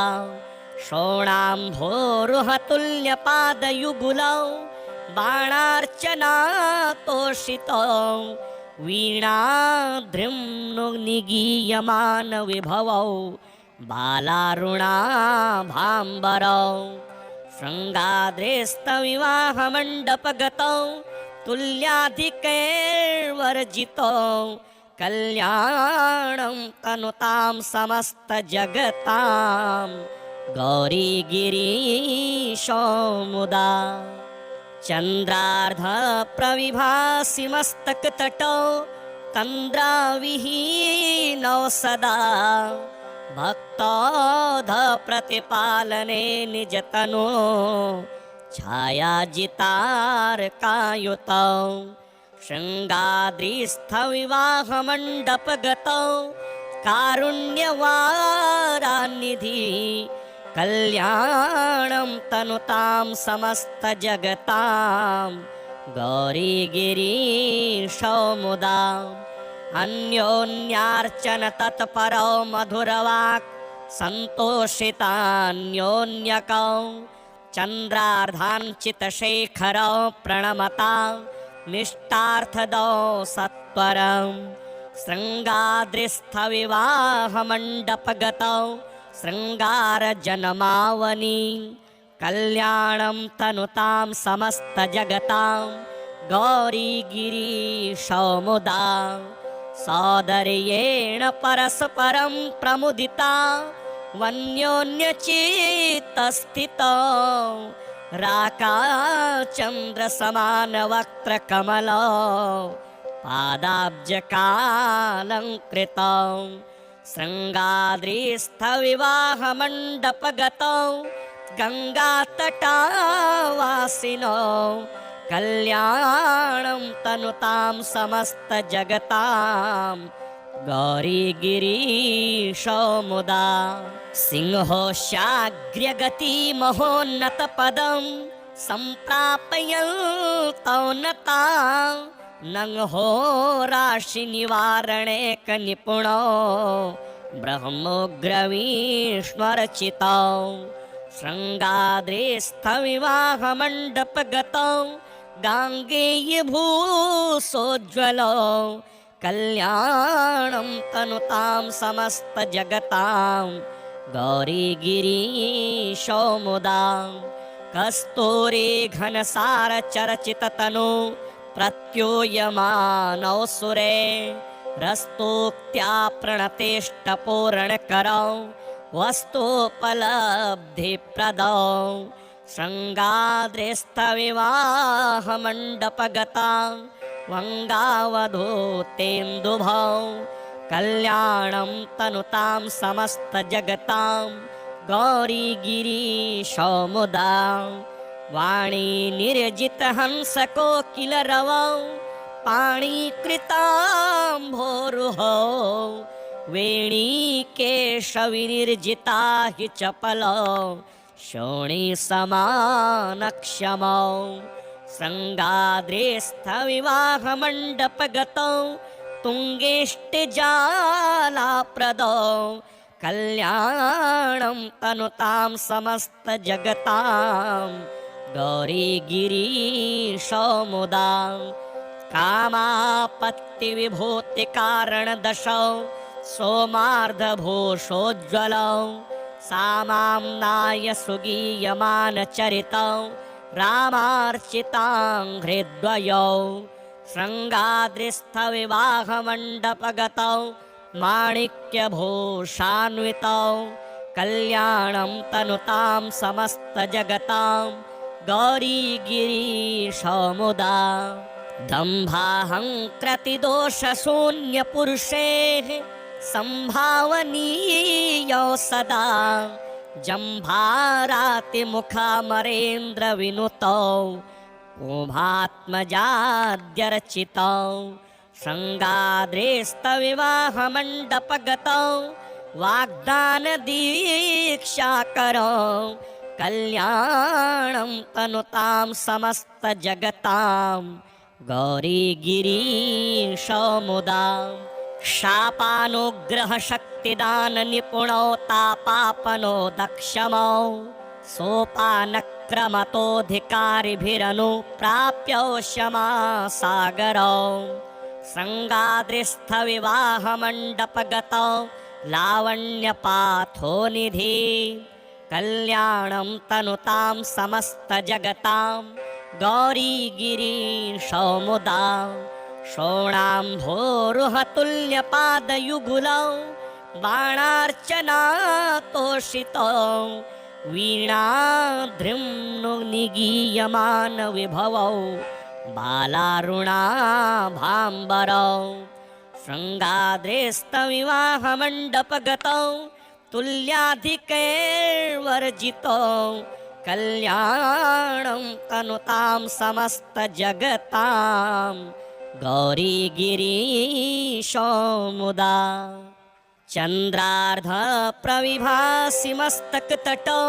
शोणाम्भोरुहतुल्यपादयुगुलौ बाणार्चनातोषितौ वीणाद्रिं निगीयमानविभवौ बालारुणाभाम्बरौ शृङ्गाद्रेस्तविवाहमण्डपगतौ तुल्याधिकैर्वर्जितौ कल्याणं तनुतां समस्तजगतां गौरीगिरीशो मुदा चन्द्रार्धप्रविभासि मस्तकतटौ तन्द्राविहीनौ सदा भक्तोऽधप्रतिपालने निजतनो छायाजितार्कायुतौ शृङ्गाद्रिस्थविवाहमण्डपगतौ कारुण्यवारान्निधि कल्याणं तनुतां समस्तजगतां गौरीगिरीशो मुदा अन्योन्यार्चन तत्परौ मधुरवाक् सन्तोषितान्योन्यकौ चन्द्रार्धाञ्चितशेखरौ प्रणमतां निष्ठार्थदौ सत्वरं शृङ्गाद्रिस्थविवाहमण्डपगतौ शृङ्गारजनमावनि कल्याणं तनुतां समस्तजगतां गौरीगिरीशो मुदा सौदर्येण परस्परं प्रमुदिता वन्योन्यचित्तस्थितौ राकाचन्द्रसमानवक्त्रकमलौ पादाब्जकालङ्कृतौ शृङ्गाद्रिस्थविवाहमण्डपगतौ गङ्गातटावासिनौ कल्याणं तनुतां समस्तजगतां गौरीगिरीशो मुदा सिंहोशाग्र्यगतिमहोन्नतपदं सम्प्रापयन्तौ नतां नंहोराशिनिवारणेकनिपुणौ ब्रह्मोग्रवीश्वरचितौ शृङ्गाद्रिस्थविवाहमण्डपगतौ गाङ्गेयभूसोज्ज्वलौ कल्याणं तनुतां समस्तजगतां गौरीगिरीशो मुदा कस्तूरी घनसार चर्चित तनु प्रत्यूयमानौ सुरे रस्तोक्त्या प्रणतेष्टपूरणकरौ वस्तुपलब्धिप्रदौ शृङ्गाद्रिस्थविवाहमण्डपगता वङ्गावधूतेन्दुभौ कल्याणं तनुतां समस्तजगतां गौरीगिरीशौ मुदा वाणी निर्जितहंसकोकिलरवौ पाणिकृताम्भोरुहौ वेणीकेशविनिर्जिता हि चपलौ शोणीसमानक्षमौ शृङ्गाद्रिस्थविवाहमण्डपगतौ तुङ्गेष्टिजालाप्रदौ कल्याणं तनुतां समस्तजगतां गौरीगिरीशौ मुदा कामापत्तिविभूतिकारणदशौ सोमार्धभूषोज्ज्वलौ सामाम्नाय सुगीयमानचरितौ रामार्चिताङ्घ्रिद्वयौ शृङ्गाद्रिस्थविवाहमण्डपगतौ माणिक्यभूषान्वितौ कल्याणं तनुतां समस्तजगतां गौरीगिरीशौ मुदा दम्भाहङ्कृतिदोषशून्यपुरुषेः सम्भावनीयौ सदा जम्भारातिमुखामरेन्द्रविनुतौ उभात्मजाद्यर्चितौ शृङ्गाद्रिस्थविवाहमण्डपगतौ वाग्दानदीक्षाकरौ कल्याणं तनुतां समस्तजगतां गौरीगिरीशौ मुदा शापानुग्रहशक्तिदाननिपुणौ तापापनो दक्षमौ सोपानक्रमतोऽधिकारिभिरनुप्राप्यौ क्षमासागरौ शृङ्गाद्रिस्थविवाहमण्डपगतौ लावण्यपाथोनिधि कल्याणं तनुतां समस्तजगतां गौरीगिरीशौ मुदा शोणाम्भोरुहतुल्यपादयुगुलौ बाणार्चनातोषितौ वीणाद्रिम्नुनिगीयमानविभवौ बालारुणाभाम्बरौ शृङ्गाद्रिस्थविवाहमण्डपगतौ तुल्याधिकैर्वर्जितौ कल्याणं तनुतां समस्तजगतां गौरीगिरीशौ मुदा चन्द्रार्धप्रविभासि मस्तकतटौ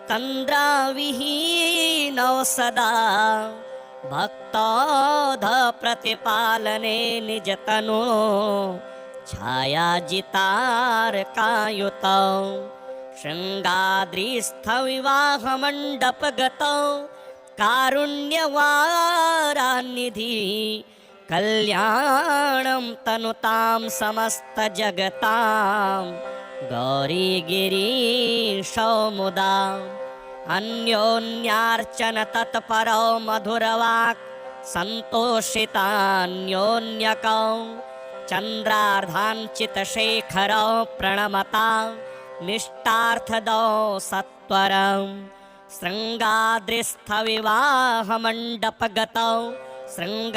तन्द्राविहीनौ सदा भक्तौधप्रतिपालने निजतनो छायाजितार्कायुतौ शृङ्गाद्रिस्थविवाहमण्डपगतौ कारुण्यवारान्निधि कल्याणं तनुतां समस्तजगतां गौरीगिरीशौ मुदा अन्योन्यार्चन तत्परौ मधुरवाक् सन्तोषितान्योन्यकौ चन्द्रार्धाञ्चितशेखरौ प्रणमता निष्टार्थदौ सत्वरं शृङ्गाद्रिस्थविवाहमण्डपगतौ शृङ्गारजनमावनि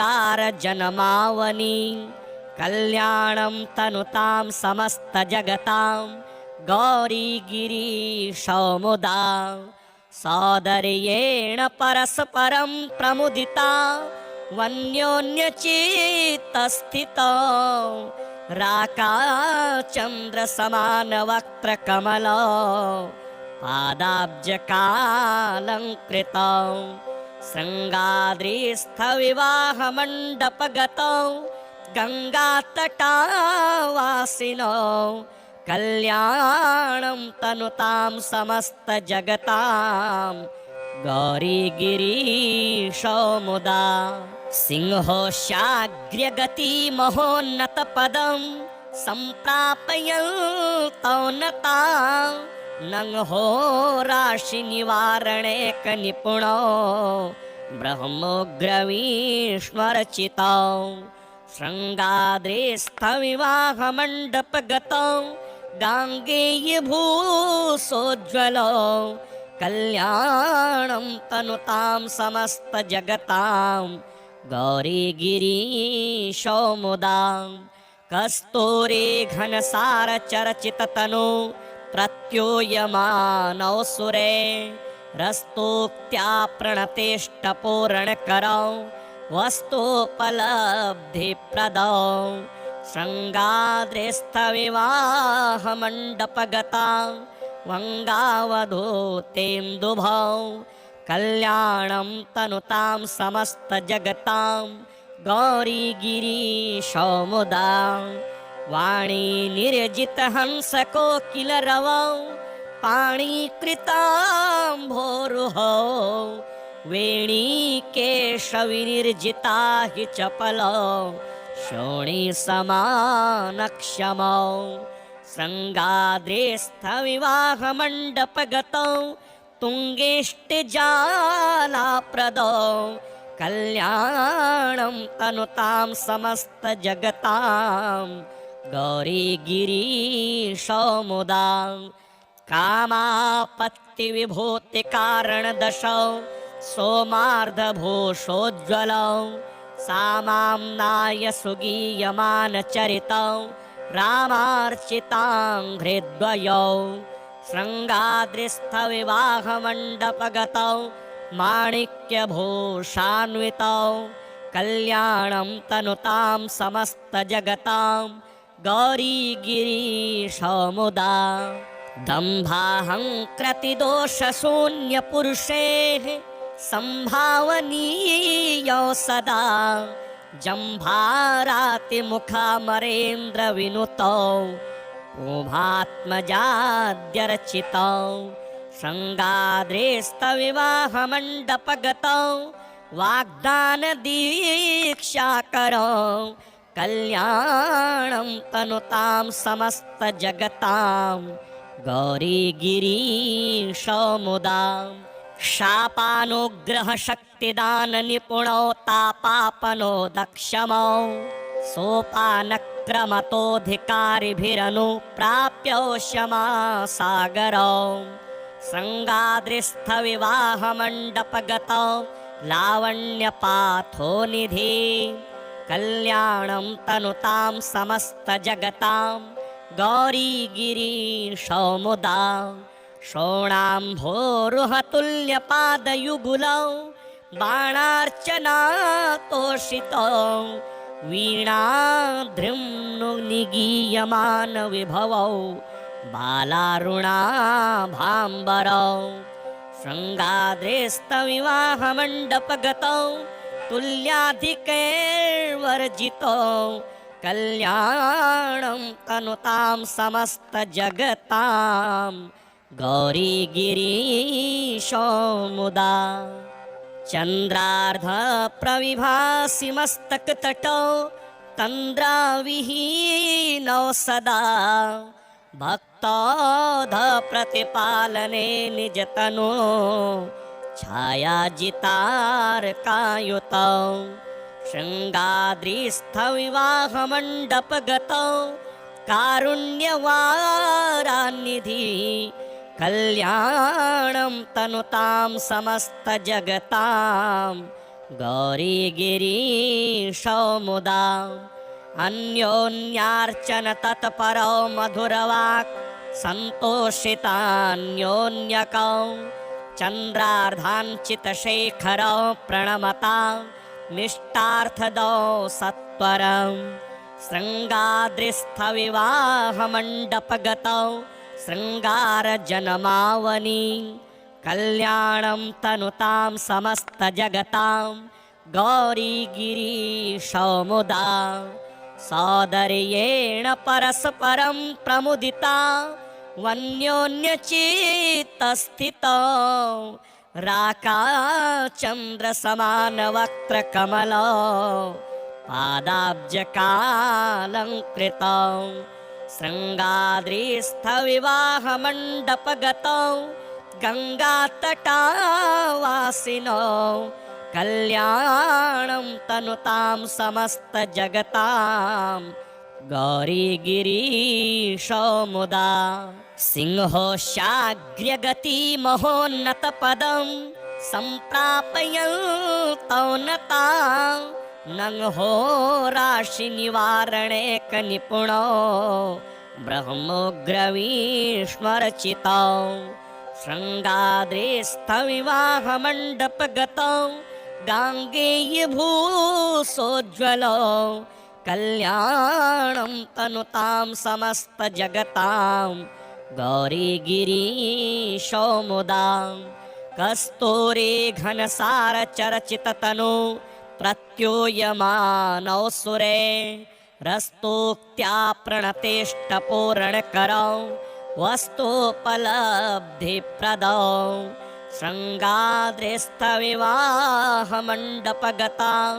कल्याणं तनुतां समस्तजगतां गौरीगिरीशौ मुदा सौदर्येण परस्परं प्रमुदिता वन्योन्यचित्तस्थितौ राकाचन्द्रसमानवक्त्रकमलौ पादाब्जकालङ्कृतौ शृङ्गाद्रिस्थविवाहमण्डपगतौ गङ्गातटावासिनौ कल्याणं तनुतां समस्तजगतां गौरीगिरीशौ मुदा सिंहोशाग्र्यगतिमहोन्नतपदं सम्प्रापयन्तौ नतां नंहो राशि निवारणे क निपुणो ब्रह्मोग्रवीश्वरचितौ शृङ्गाद्रेस्थविवाहमण्डपगतौ गाङ्गेयभूसोज्ज्वलौ कल्याणं तनुतां समस्तजगतां गौरीगिरीशो मुदा कस्तूरी घनसारचरचिततनु प्रत्यूयमानौ सुरे रस्तोक्त्या प्रणतेष्टपूरणकरौ वस्तुपलब्धिप्रदौ शृङ्गाद्रेस्थविवाहमण्डपगता वङ्गावधूतेन्दुभौ कल्याणं तनुतां समस्तजगतां गौरीगिरीशो मुदा वाणी निर्जितहंसकोकिलरवौ पाणिकृताम्भोरुहौ वेणीकेशविनिर्जिता हि चपलौ शोणीसमानक्षमौ शृङ्गाद्रेस्थविवाहमण्डपगतौ तुङ्गेष्टिजालाप्रदौ कल्याणं तनुतां समस्तजगतां गौरीगिरीशो मुदा कामापत्तिविभूतिकारणदशौ सोमार्धभूषोज्ज्वलौ सामाम्नाय सुगीयमानचरितौ रामार्चिताङ्घ्रिद्वयौ शृङ्गाद्रिस्थविवाहमण्डपगतौ माणिक्यभूषान्वितौ कल्याणं तनुतां समस्तजगतां गौरीगिरीशो मुदा दम्भाहङ्कृतिदोषशून्यपुरुषेः सम्भावनीयौ सदा जम्भारातिमुखामरेन्द्रविनुतौ उभात्मजाद्यर्चितौ शृङ्गाद्रेस्थविवाहमण्डपगतौ वाग्दानदीक्षाकरौ कल्याणं तनुतां समस्तजगतां गौरीगिरीशो मुदा शापानुग्रहशक्तिदाननिपुणौ तापापनो दक्षमौ सोपानक्रमतोऽधिकारिभिरनुप्राप्योष्यमासागरौ शृङ्गाद्रिस्थविवाहमण्डपगतौ लावण्यपाथोनिधि कल्याणं तनुतां समस्तजगतां गौरीगिरीशो मुदा शोणाम्भोरुहतुल्यपादयुगुलौ बाणार्चनातोषितौ वीणाद्रिम्नुनिगीयमानविभवौ बालारुणाभाम्बरौ शृङ्गाद्रेस्थविवाहमण्डपगतौ तुल्याधिकैर्वर्जितौ कल्याणं तनुतां समस्तजगतां गौरीगिरीशो मुदा चन्द्रार्धप्रविभासि मस्तकतटौ तन्द्राविहीनौ सदा भक्तौधप्रतिपालने निजतनो छायाजितार्कायुतौ शृङ्गाद्रिस्थविवाहमण्डपगतौ कारुण्यवारान्निधि कल्याणं तनुतां समस्तजगतां गौरीगिरीशो मुदा अन्योन्यार्चनतत्परौ मधुरवाक् सन्तोषितान्योन्यकौ चन्द्रार्धाञ्चितशेखरौ प्रणमता निष्टार्थदौ सत्वरं शृङ्गाद्रिस्थविवाहमण्डपगतौ शृङ्गारजनमावनि कल्याणं तनुतां समस्तजगतां गौरीगिरीशो मुदा सौदर्येण परस्परं प्रमुदिता वन्योन्यचित्तस्थितौ राकाचन्द्रसमानवक्त्रकमलौ पादाब्जकालङ्कृतौ शृङ्गाद्रिस्थविवाहमण्डपगतौ गङ्गातटावासिनौ कल्याणं तनुतां समस्तजगतां गौरीगिरीशो मुदा सिंहोशाग्र्यगतिमहोन्नतपदं सम्प्रापयन्तौ नतां नंहो राशिनिवारणे कनिपुणो ब्रह्मोग्रवीश्वरचितौ शृङ्गाद्रिस्थविवाहमण्डपगतौ गाङ्गेयभूसोज्ज्वलौ कल्याणं तनुतां समस्तजगतां गौरीगिरीशो मुदा कस्तूरी घनसारचरचिततनु प्रत्यूयमानौ सुरे रस्तोक्त्या प्रणतेष्टपूरणकरौ वस्तुपलब्धिप्रदौ शृङ्गाद्रिस्थविवाहमण्डपगतां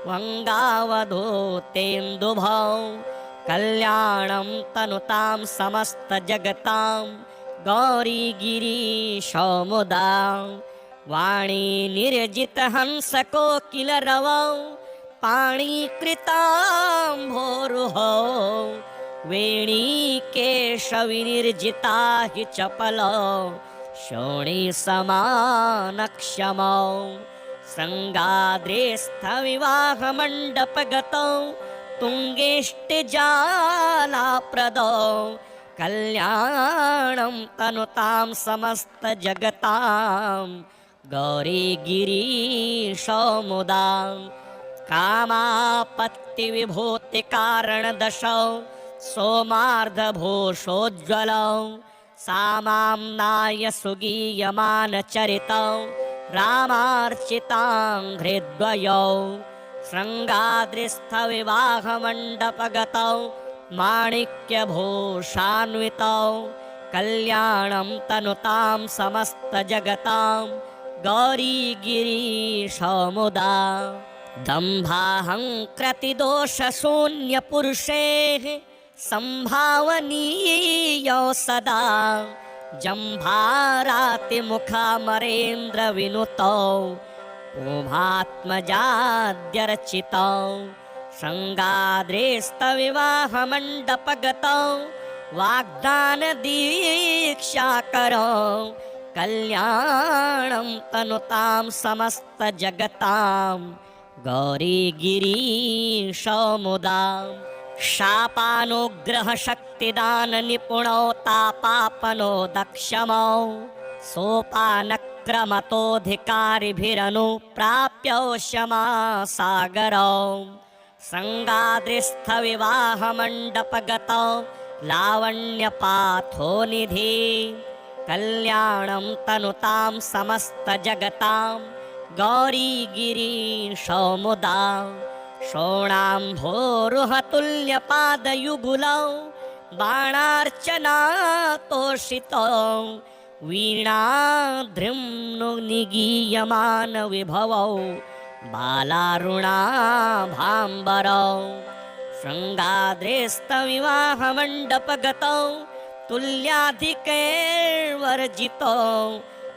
वङ्गावधूतेन्दुभौ कल्याणं तनुतां समस्तजगतां गौरीगिरीशो मुदा वाणी निर्जितहंसकोकिलरवौ पाणिकृताम्भोरुहौ वेणीकेशविनिर्जिता हि चपलौ शोणीसमानक्षमौ शृङ्गाद्रिस्थविवाहमण्डपगतौ तुङ्गेष्टिजालाप्रदौ कल्याणं तनुतां समस्तजगतां गौरीगिरीशो मुदा कामापत्तिविभूतिकारणदशौ सोमार्धभूषोज्ज्वलौ सामाम्नाय सुगीयमानचरितौ रामार्चिताङ्घ्रिद्वयौ शृङ्गाद्रिस्थविवाहमण्डपगतौ माणिक्यभूषान्वितौ कल्याणं तनुतां समस्तजगतां गौरीगिरीशो मुदा दम्भाहङ्कृतिदोषशून्यपुरुषेः सम्भावनीयौ सदा जम्भारातिमुखामरेन्द्रविनुतौ उभात्मजाद्यर्चितौ शृङ्गाद्रिस्थविवाहमण्डपगतौ वाग्दानदीक्षाकरौ कल्याणं तनुतां समस्तजगतां गौरीगिरीशो मुदा शापानुग्रहशक्तिदाननिपुणौ तापापनो दक्षमौ सोपानक्रमतोऽधिकारिभिरनुप्राप्यौ क्षमासागरौ शृङ्गाद्रिस्थविवाहमण्डपगतौ लावण्यपाथोनिधि कल्याणं तनुतां समस्तजगतां गौरीगिरीशो मुदा शोणाम्भोरुहतुल्यपादयुगुलौ बाणार्चनातोषितौ वीणाद्रिम्नुनिगीयमानविभवौ बालारुणाभाम्बरौ शृङ्गाद्रिस्थविवाहमण्डपगतौ तुल्याधिकैर्वर्जितौ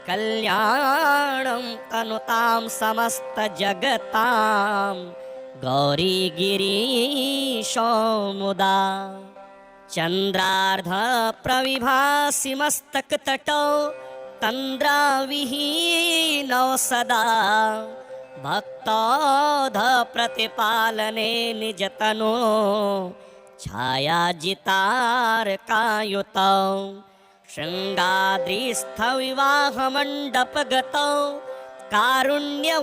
कल्याणं तनुतां समस्तजगतां गौरीगिरीशो मुदा चन्द्रार्धप्रविभासि मस्तकतटौ तन्द्राविहीनौ सदा भक्तौधप्रतिपालने निजतनो छायाजितारकायुतौ शृङ्गाद्रिस्थविवाहमण्डपगतौ कारुण्यवारान्निधि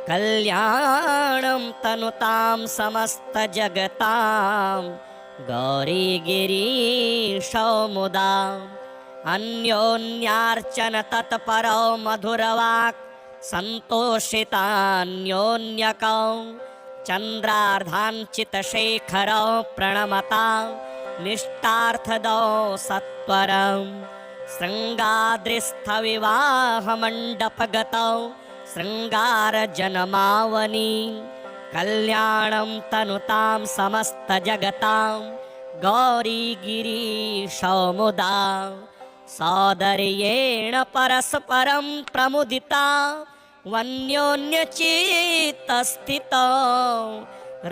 कल्याणं तनुतां समस्तजगतां गौरीगिरीशो मुदा अन्योन्यार्चन तत्परौ मधुरवाक् सन्तोषितान्योन्यकौ चन्द्रार्धाञ्चितशेखरौ प्रणमता निष्ठार्थदौ सत्वरं शृङ्गाद्रिस्थविवाहमण्डपगतौ शृङ्गारजनमावनि कल्याणं तनुतां समस्तजगतां गौरीगिरीशो मुदा सौदर्येण परस्परं प्रमुदिता वन्योन्यचित्तस्थितौ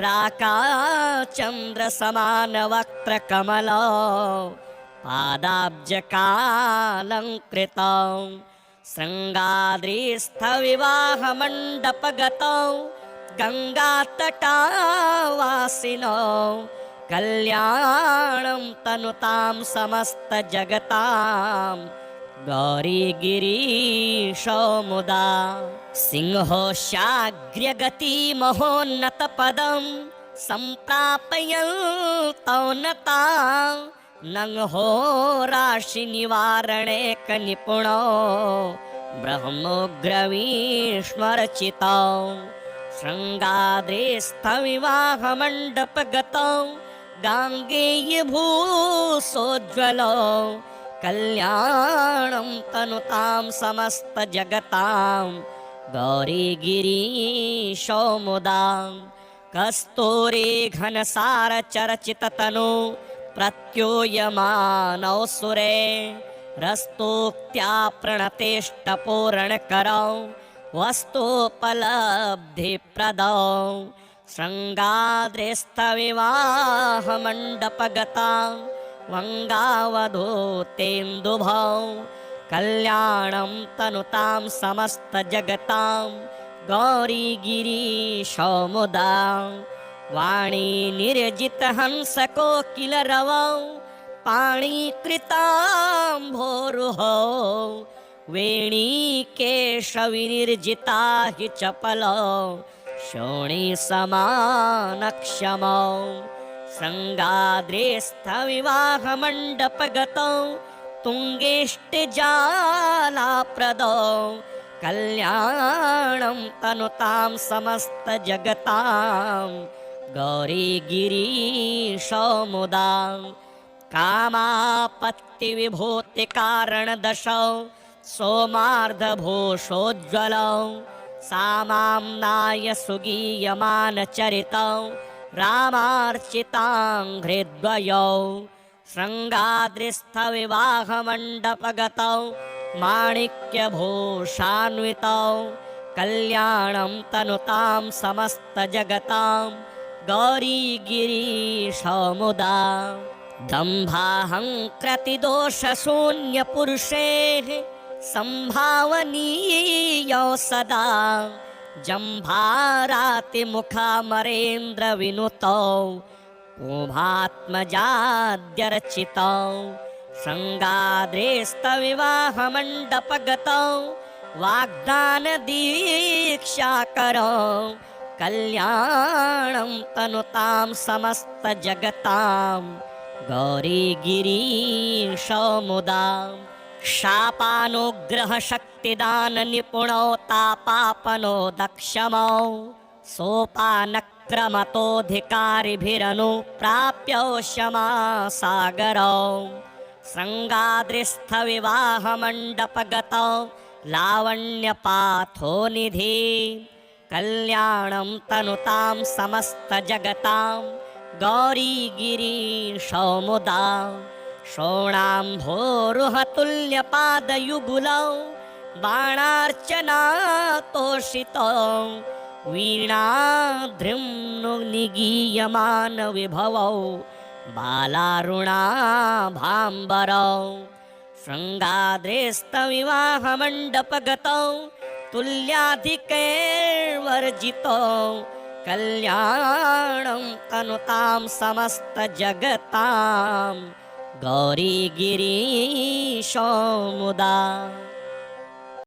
राकाचन्द्रसमानवक्त्रकमलौ पादाब्जकालङ्कृतौ शृङ्गाद्रिस्थविवाहमण्डपगतौ गङ्गातटावासिनौ कल्याणं तनुतां समस्तजगतां गौरीगिरीशो मुदा सिंहोशाग्र्यगतिमहोन्नतपदं सम्प्रापयन्तौ नता नंहोराशिनिवारणेकनिपुणो ब्रह्मोग्रवीश्वरचितौ शृङ्गाद्रिस्थविवाहमण्डपगतौ गाङ्गेयभूसोज्ज्वलौ कल्याणं तनुतां समस्तजगतां गौरीगिरीशो मुदा कस्तूरी घनसारचरचिततनु प्रत्यूयमानौ सुरे रस्तोक्त्या प्रणतेष्टपूरणकरौ वस्तुपलब्धिप्रदौ शृङ्गाद्रिस्थविवाहमण्डपगता वङ्गावधूतेन्दुभौ कल्याणं तनुतां समस्तजगतां गौरीगिरीशो मुदा वाणी निर्जितहंसकोकिलरवौ पाणिकृताम्भोरुहौ वेणीकेशविनिर्जिता हि चपलौ शोणीसमानक्षमौ शृङ्गाद्रिस्थविवाहमण्डपगतौ तुङ्गेष्टिजालाप्रदौ कल्याणं तनुतां समस्तजगतां गौरीगिरीशो मुदा कामापत्तिविभूतिकारणदशौ सोमार्धभूषोज्ज्वलौ सामाम्नाय सुगीयमानचरितौ रामार्चिताङ्घ्रिद्वयौ शृङ्गाद्रिस्थविवाहमण्डपगतौ माणिक्यभूषान्वितौ कल्याणं तनुतां समस्तजगतां गौरीगिरीशो मुदा दम्भाहङ्कृतिदोषशून्यपुरुषेः सम्भावनीयौ सदा जम्भारातिमुखामरेन्द्रविनुतौ उभात्मजाद्यर्चितौ शृङ्गाद्रिस्थविवाहमण्डपगतौ वाग्दानदीक्षाकरौ कल्याणं तनुतां समस्तजगतां गौरीगिरीशो मुदा शापानुग्रहशक्तिदाननिपुणौ तापापनो दक्षमौ सोपानक्रमतोऽधिकारिभिरनुप्राप्यौ क्षमासागरौ शृङ्गाद्रिस्थविवाहमण्डपगतौ लावण्यपाथोनिधि कल्याणं तनुतां समस्तजगतां गौरीगिरीशो मुदा शोणाम्भोरुहतुल्यपादयुगुलौ बाणार्चनातोषितौ वीणाद्रिम्नुनिगीयमानविभवौ बालारुणाभाम्बरौ शृङ्गाद्रिस्थविवाहमण्डपगतौ तुल्याधिकैर्वर्जितौ कल्याणं तनुतां समस्तजगतां गौरीगिरीशो मुदा।